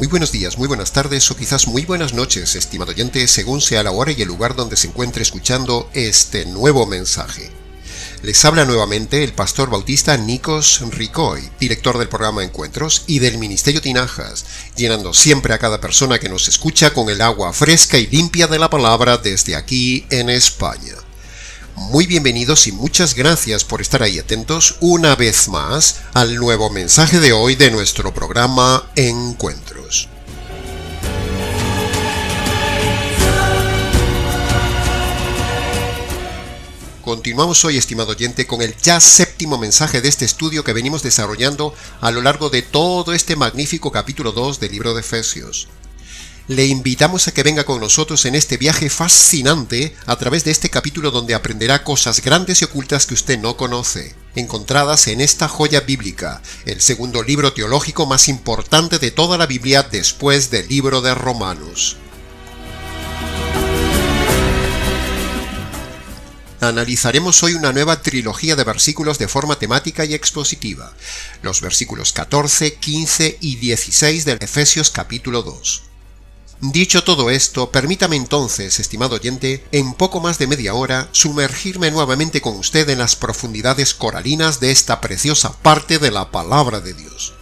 Muy buenos días, muy buenas tardes o quizás muy buenas noches, estimado oyente, según sea la hora y el lugar donde se encuentre escuchando este nuevo mensaje. Les habla nuevamente el pastor bautista Nikos Ricoy, director del programa Encuentros y del Ministerio Tinajas, llenando siempre a cada persona que nos escucha con el agua fresca y limpia de la palabra desde aquí en España. Muy bienvenidos y muchas gracias por estar ahí atentos una vez más al nuevo mensaje de hoy de nuestro programa Encuentros. Continuamos hoy, estimado oyente, con el ya séptimo mensaje de este estudio que venimos desarrollando a lo largo de todo este magnífico capítulo 2 del libro de Efesios. Le invitamos a que venga con nosotros en este viaje fascinante a través de este capítulo donde aprenderá cosas grandes y ocultas que usted no conoce, encontradas en esta joya bíblica, el segundo libro teológico más importante de toda la Biblia después del libro de Romanos. Analizaremos hoy una nueva trilogía de versículos de forma temática y expositiva, los versículos 14, 15 y 16 del Efesios capítulo 2. Dicho todo esto, permítame entonces, estimado oyente, en poco más de media hora, sumergirme nuevamente con usted en las profundidades coralinas de esta preciosa parte de la palabra de Dios.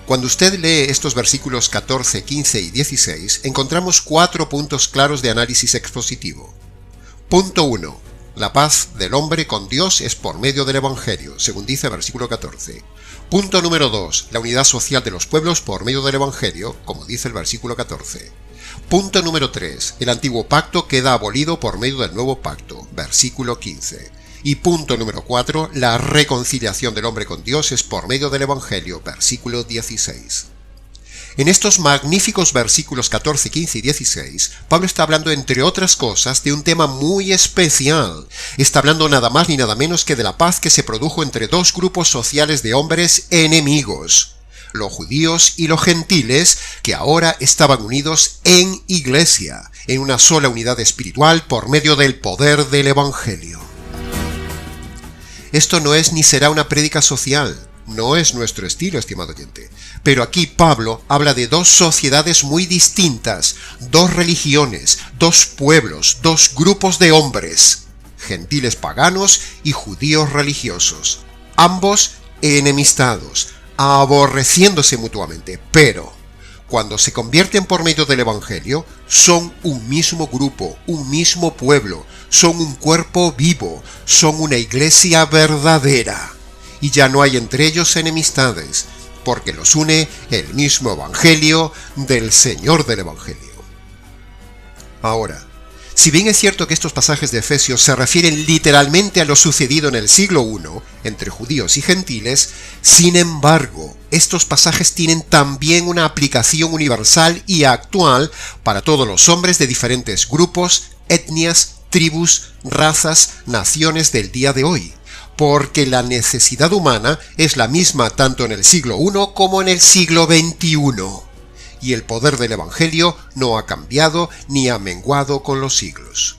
Cuando usted lee estos versículos 14, 15 y 16, encontramos 4 puntos claros de análisis expositivo. Punto 1. La paz del hombre con Dios es por medio del Evangelio, según dice el versículo 14. Punto número 2. La unidad social de los pueblos por medio del Evangelio, como dice el versículo 14. Punto número 3. El antiguo pacto queda abolido por medio del nuevo pacto, versículo 15. Y punto número 4. La reconciliación del hombre con Dios es por medio del Evangelio, versículo 16. En estos magníficos versículos 14, 15 y 16, Pablo está hablando, entre otras cosas, de un tema muy especial. Está hablando nada más ni nada menos que de la paz que se produjo entre dos grupos sociales de hombres enemigos, los judíos y los gentiles, que ahora estaban unidos en iglesia, en una sola unidad espiritual por medio del poder del Evangelio. Esto no es ni será una prédica social. No es nuestro estilo, estimado oyente. Pero aquí Pablo habla de dos sociedades muy distintas, dos religiones, dos pueblos, dos grupos de hombres, gentiles paganos y judíos religiosos, ambos enemistados, aborreciéndose mutuamente, pero cuando se convierten por medio del Evangelio, son un mismo grupo, un mismo pueblo, son un cuerpo vivo, son una iglesia verdadera. Y ya no hay entre ellos enemistades, porque los une el mismo Evangelio del Señor del Evangelio. Ahora, si bien es cierto que estos pasajes de Efesios se refieren literalmente a lo sucedido en el siglo I, entre judíos y gentiles, sin embargo, estos pasajes tienen también una aplicación universal y actual para todos los hombres de diferentes grupos, etnias, tribus, razas, naciones del día de hoy. Porque la necesidad humana es la misma tanto en el siglo I como en el siglo XXI. Y el poder del Evangelio no ha cambiado ni ha menguado con los siglos.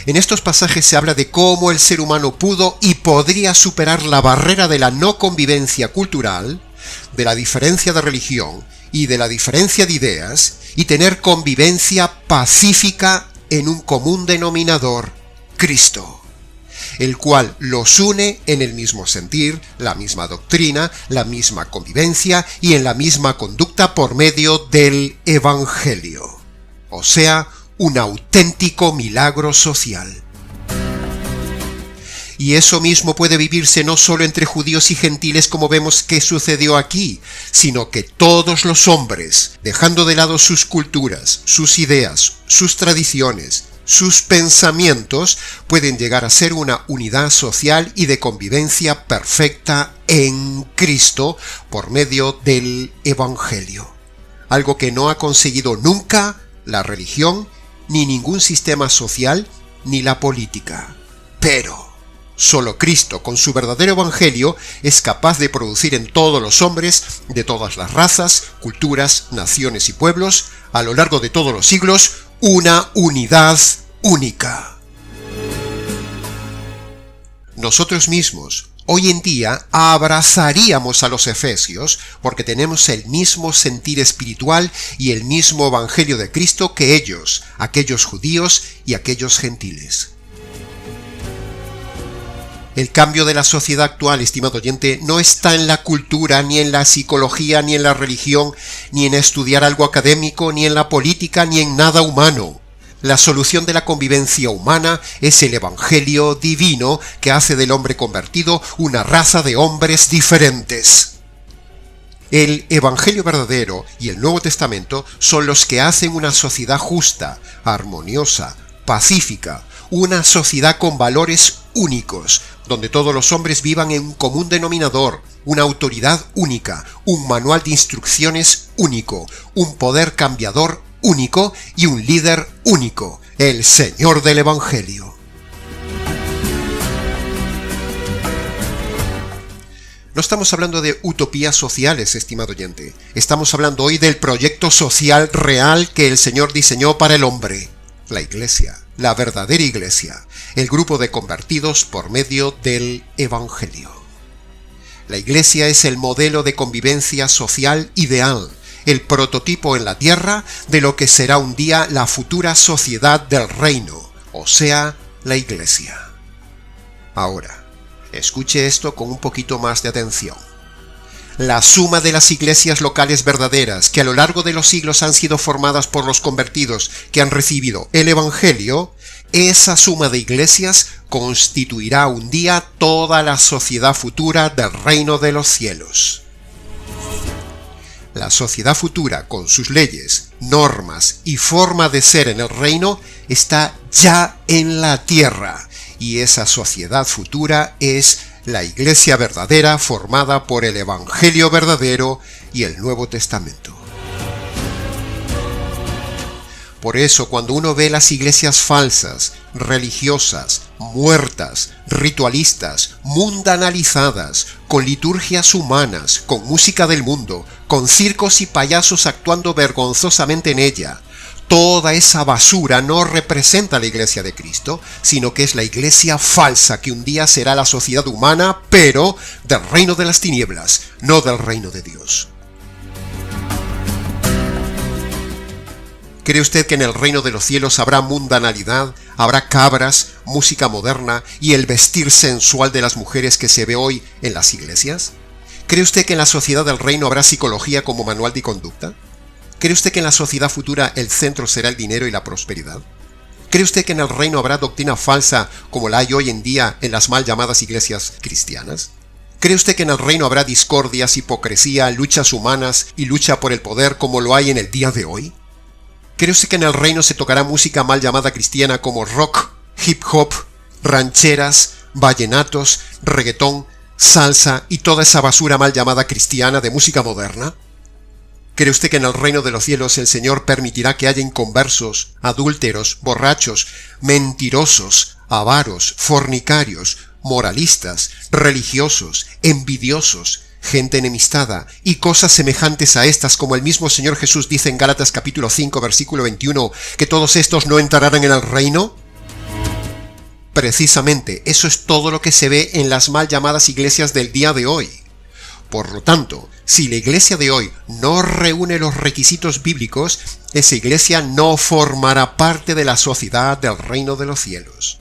En estos pasajes se habla de cómo el ser humano pudo y podría superar la barrera de la no convivencia cultural, de la diferencia de religión y de la diferencia de ideas, y tener convivencia pacífica en un común denominador, Cristo, el cual los une en el mismo sentir, la misma doctrina, la misma convivencia y en la misma conducta por medio del Evangelio, o sea, un auténtico milagro social. Y eso mismo puede vivirse no solo entre judíos y gentiles como vemos que sucedió aquí, sino que todos los hombres, dejando de lado sus culturas, sus ideas, sus tradiciones, sus pensamientos, pueden llegar a ser una unidad social y de convivencia perfecta en Cristo por medio del Evangelio. Algo que no ha conseguido nunca la religión, ni ningún sistema social, ni la política. Pero solo Cristo, con su verdadero Evangelio, es capaz de producir en todos los hombres, de todas las razas, culturas, naciones y pueblos, a lo largo de todos los siglos, una unidad única. nosotros mismos, hoy en día, abrazaríamos a los efesios porque tenemos el mismo sentir espiritual y el mismo evangelio de Cristo que ellos, aquellos judíos y aquellos gentiles. El cambio de la sociedad actual, estimado oyente, no está en la cultura, ni en la psicología, ni en la religión, ni en estudiar algo académico, ni en la política, ni en nada humano. La solución de la convivencia humana es el Evangelio divino que hace del hombre convertido una raza de hombres diferentes. El Evangelio verdadero y el Nuevo Testamento son los que hacen una sociedad justa, armoniosa, pacífica, una sociedad con valores únicos, donde todos los hombres vivan en un común denominador, una autoridad única, un manual de instrucciones único, un poder cambiador único y un líder único, el Señor del Evangelio. No estamos hablando de utopías sociales, estimado oyente. Estamos hablando hoy del proyecto social real que el Señor diseñó para el hombre. La Iglesia, la verdadera Iglesia, el grupo de convertidos por medio del Evangelio. La Iglesia es el modelo de convivencia social ideal, el prototipo en la tierra de lo que será un día la futura sociedad del reino, o sea, la Iglesia. Ahora, escuche esto con un poquito más de atención. La suma de las iglesias locales verdaderas que a lo largo de los siglos han sido formadas por los convertidos que han recibido el Evangelio, esa suma de iglesias constituirá un día toda la sociedad futura del reino de los cielos. La sociedad futura, con sus leyes, normas y forma de ser en el reino, está ya en la tierra, y esa sociedad futura es la Iglesia verdadera formada por el Evangelio verdadero y el Nuevo Testamento. Por eso, cuando uno ve las iglesias falsas, religiosas, muertas, ritualistas, mundanalizadas, con liturgias humanas, con música del mundo, con circos y payasos actuando vergonzosamente en ella, toda esa basura no representa la Iglesia de Cristo, sino que es la iglesia falsa que un día será la sociedad humana, pero del reino de las tinieblas, no del reino de Dios. ¿Cree usted que en el reino de los cielos habrá mundanalidad, habrá cabras, música moderna y el vestir sensual de las mujeres que se ve hoy en las iglesias? ¿Cree usted que en la sociedad del reino habrá psicología como manual de conducta? ¿Cree usted que en la sociedad futura el centro será el dinero y la prosperidad? ¿Cree usted que en el reino habrá doctrina falsa como la hay hoy en día en las mal llamadas iglesias cristianas? ¿Cree usted que en el reino habrá discordias, hipocresía, luchas humanas y lucha por el poder como lo hay en el día de hoy? ¿Cree usted que en el reino se tocará música mal llamada cristiana como rock, hip hop, rancheras, vallenatos, reggaetón, salsa y toda esa basura mal llamada cristiana de música moderna? ¿Cree usted que en el reino de los cielos el Señor permitirá que haya inconversos, adúlteros, borrachos, mentirosos, avaros, fornicarios, moralistas, religiosos, envidiosos, gente enemistada y cosas semejantes a estas, como el mismo Señor Jesús dice en Gálatas capítulo 5 versículo 21, que todos estos no entrarán en el reino? Precisamente, eso es todo lo que se ve en las mal llamadas iglesias del día de hoy. Por lo tanto, si la iglesia de hoy no reúne los requisitos bíblicos, esa iglesia no formará parte de la sociedad del reino de los cielos.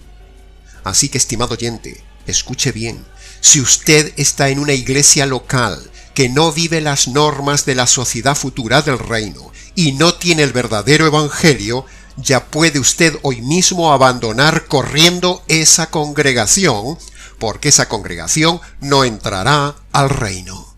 Así que, estimado oyente, escuche bien. Si usted está en una iglesia local que no vive las normas de la sociedad futura del reino y no tiene el verdadero evangelio, ya puede usted hoy mismo abandonar corriendo esa congregación, porque esa congregación no entrará al reino.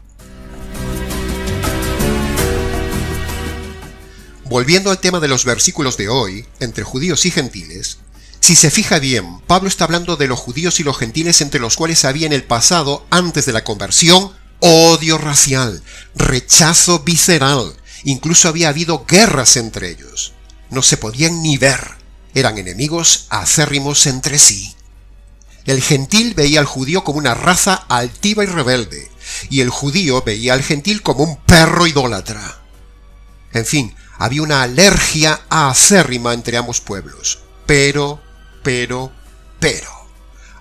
Volviendo al tema de los versículos de hoy, entre judíos y gentiles, si se fija bien, Pablo está hablando de los judíos y los gentiles entre los cuales había en el pasado, antes de la conversión, odio racial, rechazo visceral, incluso había habido guerras entre ellos. No se podían ni ver, eran enemigos acérrimos entre sí. El gentil veía al judío como una raza altiva y rebelde, y el judío veía al gentil como un perro idólatra. En fin, había una alergia acérrima entre ambos pueblos. Pero,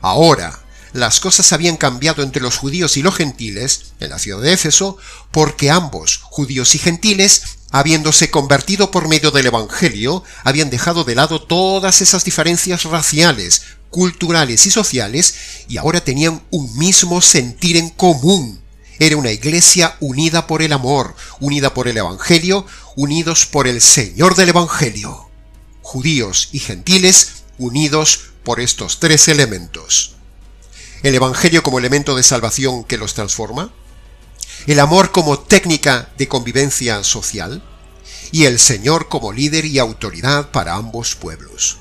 ahora, las cosas habían cambiado entre los judíos y los gentiles, en la ciudad de Éfeso, porque ambos, judíos y gentiles, habiéndose convertido por medio del Evangelio, habían dejado de lado todas esas diferencias raciales, culturales y sociales, y ahora tenían un mismo sentir en común. Era una iglesia unida por el amor, unida por el Evangelio, unidos por el Señor del Evangelio. Judíos y gentiles unidos por estos tres elementos. El Evangelio como elemento de salvación que los transforma, el amor como técnica de convivencia social y el Señor como líder y autoridad para ambos pueblos.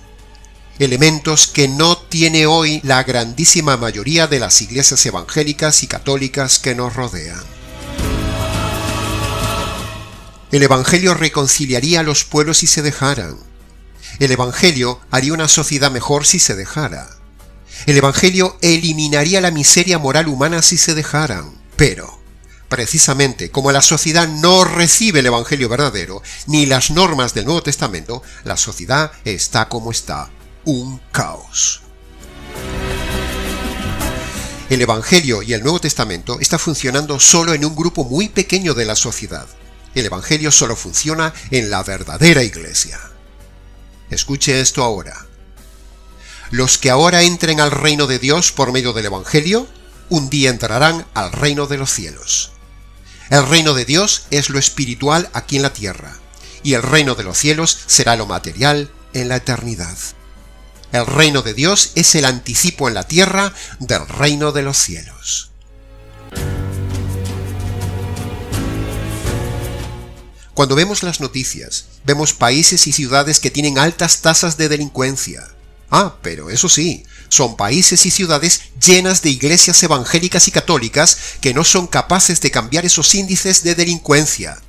Elementos que no tiene hoy la grandísima mayoría de las iglesias evangélicas y católicas que nos rodean. El Evangelio reconciliaría a los pueblos si se dejaran. El Evangelio haría una sociedad mejor si se dejara. El Evangelio eliminaría la miseria moral humana si se dejaran. Pero, precisamente como la sociedad no recibe el Evangelio verdadero, ni las normas del Nuevo Testamento, la sociedad está como está. Un caos. El Evangelio y el Nuevo Testamento está funcionando solo en un grupo muy pequeño de la sociedad. El Evangelio solo funciona en la verdadera iglesia. Escuche esto ahora. Los que ahora entren al reino de Dios por medio del Evangelio, un día entrarán al reino de los cielos. El reino de Dios es lo espiritual aquí en la tierra, y el reino de los cielos será lo material en la eternidad. El reino de Dios es el anticipo en la tierra del reino de los cielos. Cuando vemos las noticias, vemos países y ciudades que tienen altas tasas de delincuencia. Pero eso sí, son países y ciudades llenas de iglesias evangélicas y católicas que no son capaces de cambiar esos índices de delincuencia.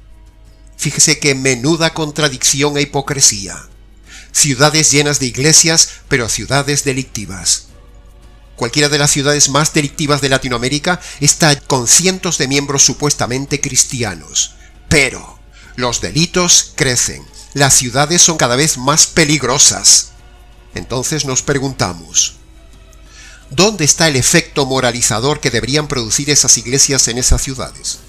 Fíjese qué menuda contradicción e hipocresía. Ciudades llenas de iglesias, pero ciudades delictivas. Cualquiera de las ciudades más delictivas de Latinoamérica está con cientos de miembros supuestamente cristianos. Pero los delitos crecen, las ciudades son cada vez más peligrosas. Entonces nos preguntamos, ¿dónde está el efecto moralizador que deberían producir esas iglesias en esas ciudades?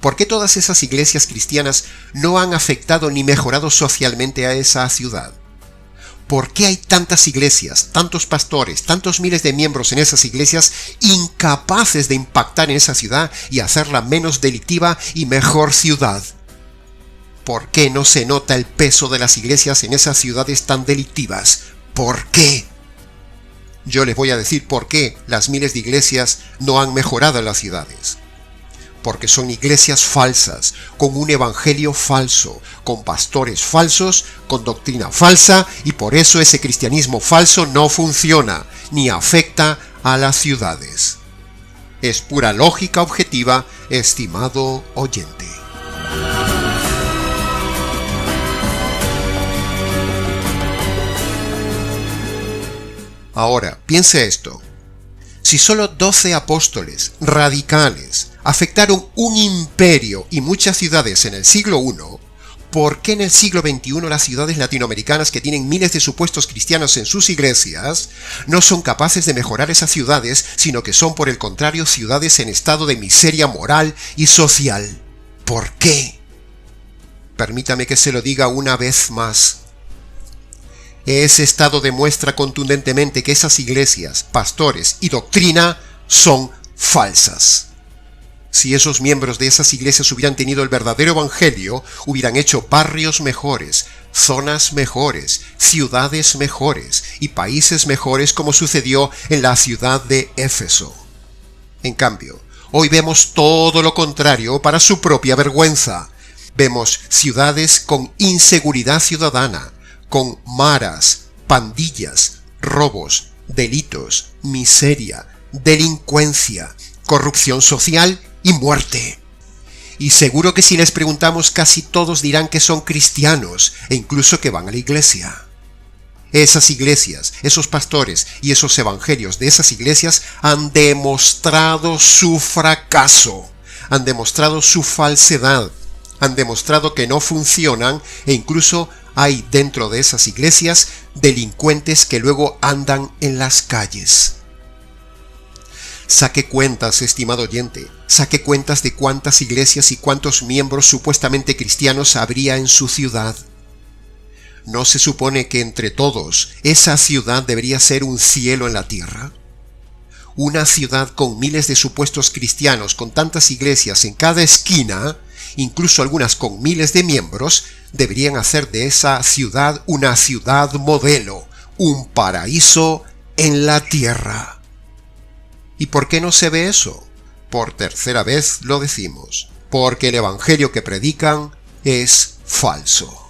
¿Por qué todas esas iglesias cristianas no han afectado ni mejorado socialmente a esa ciudad? ¿Por qué hay tantas iglesias, tantos pastores, tantos miles de miembros en esas iglesias incapaces de impactar en esa ciudad y hacerla menos delictiva y mejor ciudad? ¿Por qué no se nota el peso de las iglesias en esas ciudades tan delictivas? ¿Por qué? Yo les voy a decir por qué las miles de iglesias no han mejorado en las ciudades. Porque son iglesias falsas, con un evangelio falso, con pastores falsos, con doctrina falsa, y por eso ese cristianismo falso no funciona, ni afecta a las ciudades. Es pura lógica objetiva, estimado oyente. Ahora, piense esto. Si solo 12 apóstoles radicales afectaron un imperio y muchas ciudades en el siglo I, ¿por qué en el siglo XXI las ciudades latinoamericanas que tienen miles de supuestos cristianos en sus iglesias no son capaces de mejorar esas ciudades, sino que son por el contrario ciudades en estado de miseria moral y social? ¿Por qué? Permítame que se lo diga una vez más. Ese estado demuestra contundentemente que esas iglesias, pastores y doctrina son falsas. Si esos miembros de esas iglesias hubieran tenido el verdadero evangelio, hubieran hecho barrios mejores, zonas mejores, ciudades mejores y países mejores, como sucedió en la ciudad de Éfeso. En cambio, hoy vemos todo lo contrario para su propia vergüenza. Vemos ciudades con inseguridad ciudadana, con maras, pandillas, robos, delitos, miseria, delincuencia, corrupción social y muerte. Y seguro que si les preguntamos casi todos dirán que son cristianos e incluso que van a la iglesia. Esas iglesias, esos pastores y esos evangelios de esas iglesias han demostrado su fracaso, han demostrado su falsedad, han demostrado que no funcionan e incluso hay dentro de esas iglesias delincuentes que luego andan en las calles. Saque cuentas, estimado oyente, saque cuentas de cuántas iglesias y cuántos miembros supuestamente cristianos habría en su ciudad. ¿No se supone que entre todos esa ciudad debería ser un cielo en la tierra? Una ciudad con miles de supuestos cristianos, con tantas iglesias en cada esquina, incluso algunas con miles de miembros, deberían hacer de esa ciudad una ciudad modelo, un paraíso en la tierra. ¿Y por qué no se ve eso? Por tercera vez lo decimos, porque el evangelio que predican es falso.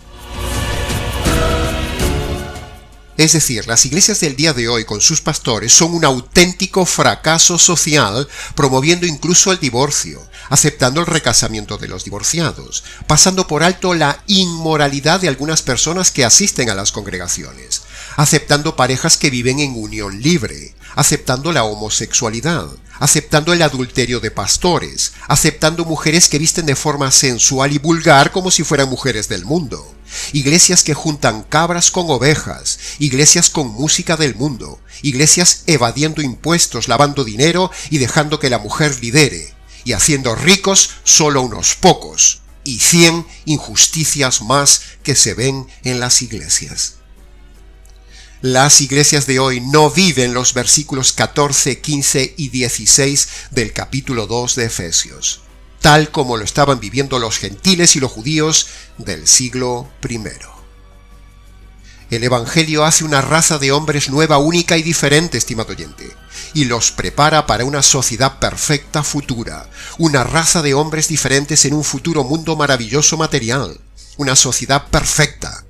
Es decir, las iglesias del día de hoy con sus pastores son un auténtico fracaso social, promoviendo incluso el divorcio, aceptando el recasamiento de los divorciados, pasando por alto la inmoralidad de algunas personas que asisten a las congregaciones, aceptando parejas que viven en unión libre, aceptando la homosexualidad, aceptando el adulterio de pastores, aceptando mujeres que visten de forma sensual y vulgar como si fueran mujeres del mundo, iglesias que juntan cabras con ovejas, iglesias con música del mundo, iglesias evadiendo impuestos, lavando dinero y dejando que la mujer lidere, y haciendo ricos solo unos pocos, y 100 injusticias más que se ven en las iglesias. Las iglesias de hoy no viven los versículos 14, 15 y 16 del capítulo 2 de Efesios, tal como lo estaban viviendo los gentiles y los judíos del siglo I. El Evangelio hace una raza de hombres nueva, única y diferente, estimado oyente, y los prepara para una sociedad perfecta futura, una raza de hombres diferentes en un futuro mundo maravilloso material, una sociedad perfecta,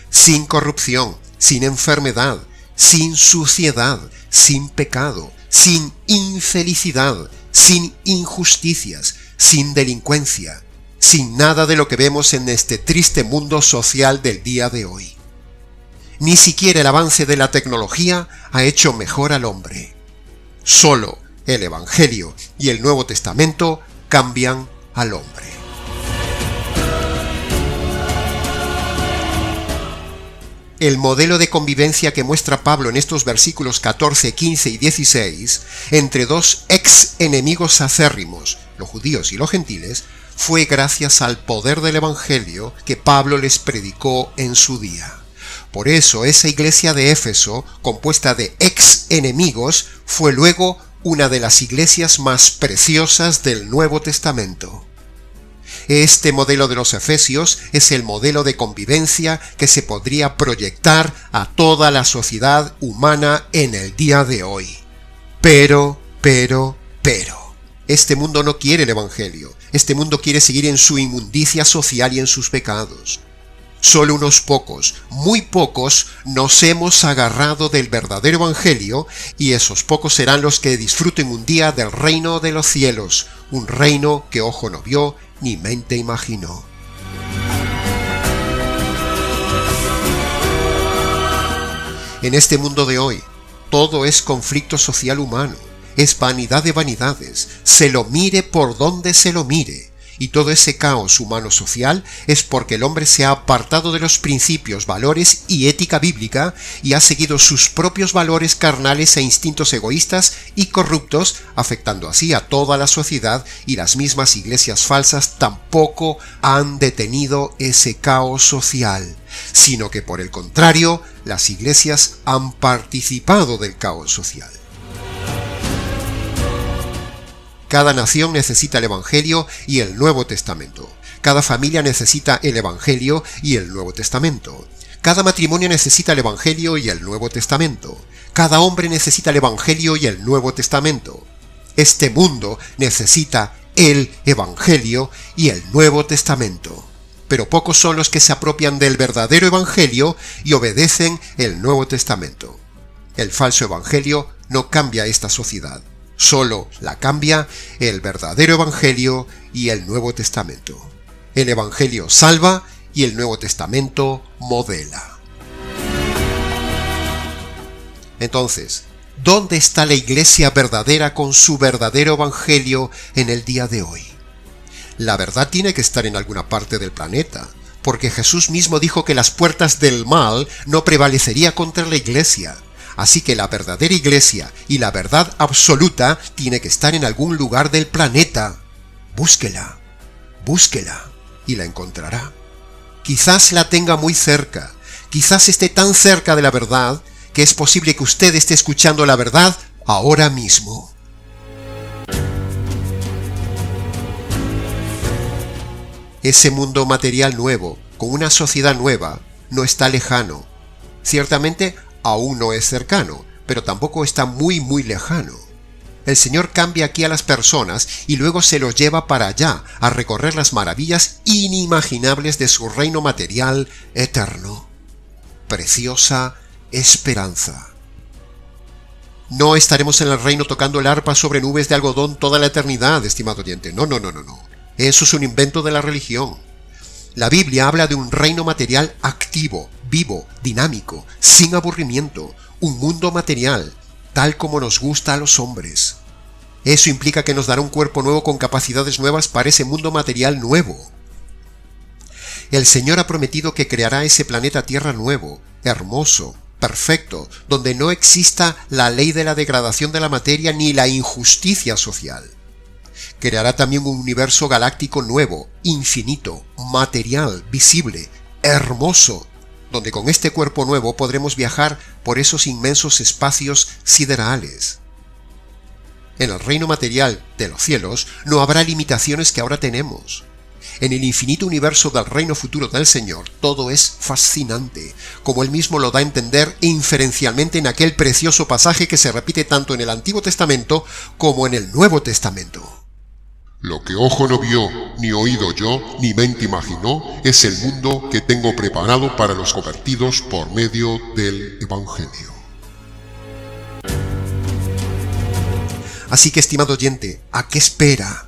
sin corrupción, sin enfermedad, sin suciedad, sin pecado, sin infelicidad, sin injusticias, sin delincuencia, sin nada de lo que vemos en este triste mundo social del día de hoy. Ni siquiera el avance de la tecnología ha hecho mejor al hombre. Solo el Evangelio y el Nuevo Testamento cambian al hombre. El modelo de convivencia que muestra Pablo en estos versículos 14, 15 y 16, entre dos ex enemigos acérrimos, los judíos y los gentiles, fue gracias al poder del Evangelio que Pablo les predicó en su día. Por eso esa iglesia de Éfeso, compuesta de ex enemigos, fue luego una de las iglesias más preciosas del Nuevo Testamento. Este modelo de los efesios es el modelo de convivencia que se podría proyectar a toda la sociedad humana en el día de hoy. Pero, este mundo no quiere el Evangelio. Este mundo quiere seguir en su inmundicia social y en sus pecados. Solo unos pocos, muy pocos, nos hemos agarrado del verdadero Evangelio, y esos pocos serán los que disfruten un día del reino de los cielos, un reino que ojo no vio ni mente imaginó. En este mundo de hoy, todo es conflicto social humano, es vanidad de vanidades, se lo mire por donde se lo mire. Y todo ese caos humano-social es porque el hombre se ha apartado de los principios, valores y ética bíblica y ha seguido sus propios valores carnales e instintos egoístas y corruptos, afectando así a toda la sociedad, y las mismas iglesias falsas tampoco han detenido ese caos social, sino que por el contrario, las iglesias han participado del caos social. Cada nación necesita el Evangelio y el Nuevo Testamento. Cada familia necesita el Evangelio y el Nuevo Testamento. Cada matrimonio necesita el Evangelio y el Nuevo Testamento. Cada hombre necesita el Evangelio y el Nuevo Testamento. Este mundo necesita el Evangelio y el Nuevo Testamento. Pero pocos son los que se apropian del verdadero Evangelio y obedecen el Nuevo Testamento. El falso Evangelio no cambia esta sociedad. Solo la cambia el verdadero Evangelio y el Nuevo Testamento. El Evangelio salva y el Nuevo Testamento modela. Entonces, ¿dónde está la iglesia verdadera con su verdadero Evangelio en el día de hoy? La verdad tiene que estar en alguna parte del planeta, porque Jesús mismo dijo que las puertas del mal no prevalecerían contra la iglesia. Así que la verdadera iglesia y la verdad absoluta tiene que estar en algún lugar del planeta. Búsquela, búsquela y la encontrará. Quizás la tenga muy cerca, quizás esté tan cerca de la verdad que es posible que usted esté escuchando la verdad ahora mismo. Ese mundo material nuevo, con una sociedad nueva, no está lejano. Ciertamente aún no es cercano, pero tampoco está muy lejano. El Señor cambia aquí a las personas y luego se los lleva para allá, a recorrer las maravillas inimaginables de su reino material eterno. Preciosa esperanza. No estaremos en el reino tocando el arpa sobre nubes de algodón toda la eternidad, estimado oyente. No. Eso es un invento de la religión. La Biblia habla de un reino material activo, vivo, dinámico, sin aburrimiento, un mundo material, tal como nos gusta a los hombres. Eso implica que nos dará un cuerpo nuevo con capacidades nuevas para ese mundo material nuevo. El Señor ha prometido que creará ese planeta Tierra nuevo, hermoso, perfecto, donde no exista la ley de la degradación de la materia ni la injusticia social. Creará también un universo galáctico nuevo, infinito, material, visible, hermoso, donde con este cuerpo nuevo podremos viajar por esos inmensos espacios siderales. En el reino material de los cielos no habrá limitaciones que ahora tenemos. En el infinito universo del reino futuro del Señor todo es fascinante, como Él mismo lo da a entender inferencialmente en aquel precioso pasaje que se repite tanto en el Antiguo Testamento como en el Nuevo Testamento. Lo que ojo no vio, ni oído yo, ni mente imaginó, es el mundo que tengo preparado para los convertidos por medio del Evangelio. Así que, estimado oyente, ¿a qué espera?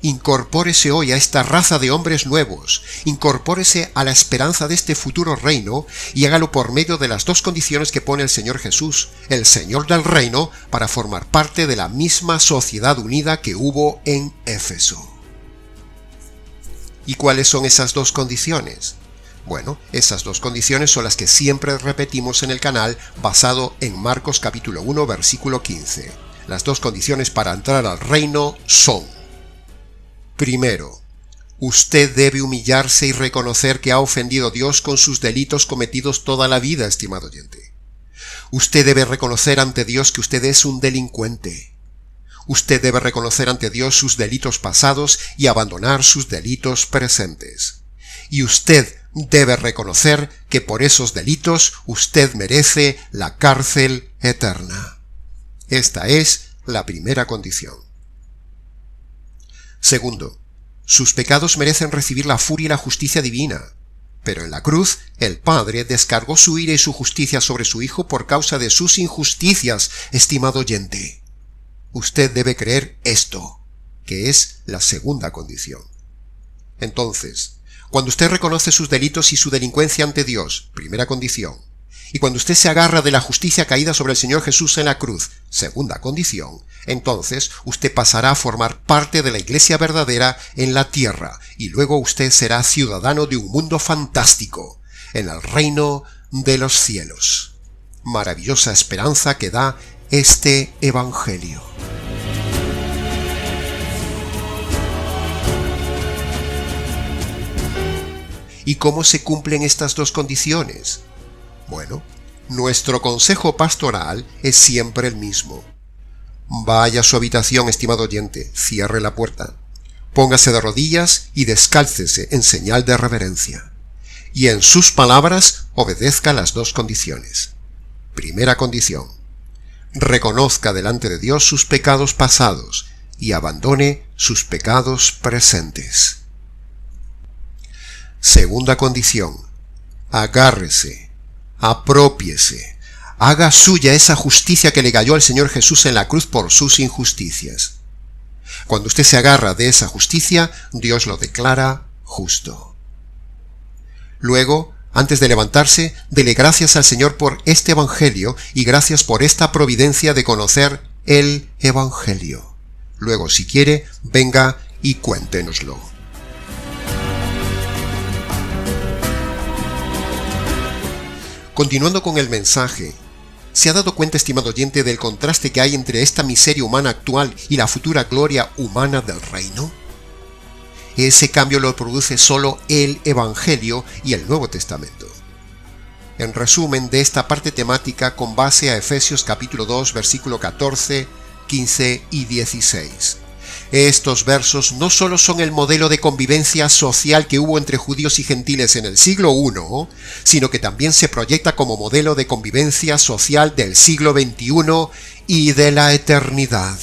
Incorpórese hoy a esta raza de hombres nuevos, incorpórese a la esperanza de este futuro reino y hágalo por medio de las dos condiciones que pone el Señor Jesús, el Señor del reino, para formar parte de la misma sociedad unida que hubo en Éfeso. ¿Y cuáles son esas dos condiciones? Bueno, esas dos condiciones son las que siempre repetimos en el canal basado en Marcos capítulo 1 versículo 15. Las dos condiciones para entrar al reino son: primero, usted debe humillarse y reconocer que ha ofendido a Dios con sus delitos cometidos toda la vida, estimado oyente. Usted debe reconocer ante Dios que usted es un delincuente. Usted debe reconocer ante Dios sus delitos pasados y abandonar sus delitos presentes. Y usted debe reconocer que por esos delitos usted merece la cárcel eterna. Esta es la primera condición. Segundo, sus pecados merecen recibir la furia y la justicia divina, pero en la cruz el Padre descargó su ira y su justicia sobre su Hijo por causa de sus injusticias, estimado oyente. Usted debe creer esto, que es la segunda condición. Entonces, cuando usted reconoce sus delitos y su delincuencia ante Dios, primera condición, y cuando usted se agarra de la justicia caída sobre el Señor Jesús en la cruz, segunda condición, entonces usted pasará a formar parte de la iglesia verdadera en la tierra, y luego usted será ciudadano de un mundo fantástico, en el reino de los cielos. Maravillosa esperanza que da este Evangelio. ¿Y cómo se cumplen estas dos condiciones? Bueno, nuestro consejo pastoral es siempre el mismo. Vaya a su habitación, estimado oyente, cierre la puerta, póngase de rodillas y descálcese en señal de reverencia. Y en sus palabras obedezca las dos condiciones. Primera condición: reconozca delante de Dios sus pecados pasados y abandone sus pecados presentes. Segunda condición: agárrese, aprópiese, haga suya esa justicia que le cayó al Señor Jesús en la cruz por sus injusticias. Cuando usted se agarra de esa justicia, Dios lo declara justo. Luego, antes de levantarse, dele gracias al Señor por este Evangelio y gracias por esta providencia de conocer el Evangelio. Luego, si quiere, venga y cuéntenoslo. Continuando con el mensaje, ¿Se ha dado cuenta, estimado oyente, del contraste que hay entre esta miseria humana actual y la futura gloria humana del reino? Ese cambio lo produce solo el Evangelio y el Nuevo Testamento. En resumen de esta parte temática con base a Efesios capítulo 2, versículo 14, 15 y 16. Estos versos no solo son el modelo de convivencia social que hubo entre judíos y gentiles en el siglo I, sino que también se proyecta como modelo de convivencia social del siglo XXI y de la eternidad.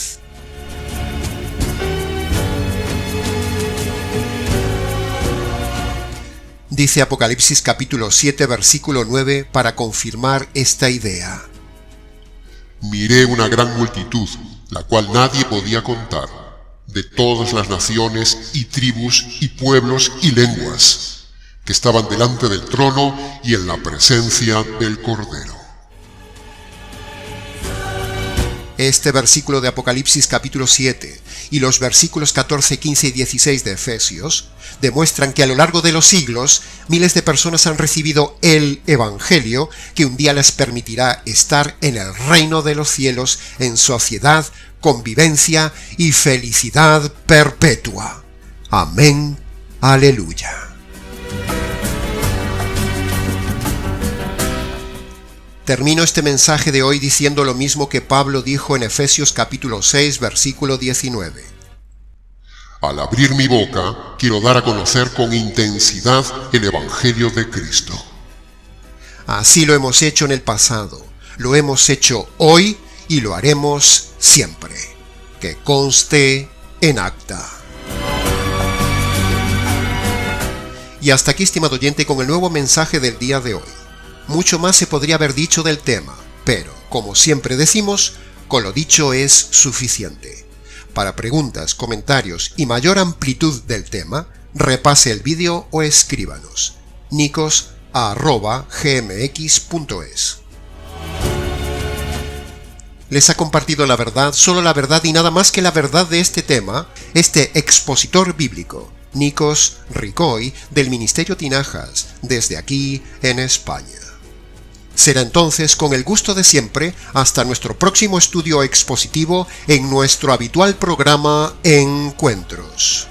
Dice Apocalipsis capítulo 7, versículo 9 para confirmar esta idea. Miré una gran multitud, la cual nadie podía contar, de todas las naciones y tribus y pueblos y lenguas, que estaban delante del trono y en la presencia del Cordero. Este versículo de Apocalipsis capítulo 7 y los versículos 14, 15 y 16 de Efesios demuestran que a lo largo de los siglos miles de personas han recibido el Evangelio que un día les permitirá estar en el reino de los cielos en sociedad, convivencia y felicidad perpetua. Amén. Aleluya. Termino este mensaje de hoy diciendo lo mismo que Pablo dijo en Efesios capítulo 6, versículo 19. Al abrir mi boca, quiero dar a conocer con intensidad el Evangelio de Cristo. Así lo hemos hecho en el pasado, lo hemos hecho hoy y lo haremos siempre. Que conste en acta. Y hasta aquí, estimado oyente, con el nuevo mensaje del día de hoy. Mucho más se podría haber dicho del tema, pero, como siempre decimos, con lo dicho es suficiente. Para preguntas, comentarios y mayor amplitud del tema, repase el vídeo o escríbanos. nicos@gmx.es. Les ha compartido la verdad, solo la verdad y nada más que la verdad de este tema, este expositor bíblico, Nikos Ricoy, del Ministerio Tinajas, desde aquí en España. Será entonces, con el gusto de siempre, hasta nuestro próximo estudio expositivo en nuestro habitual programa Encuentros.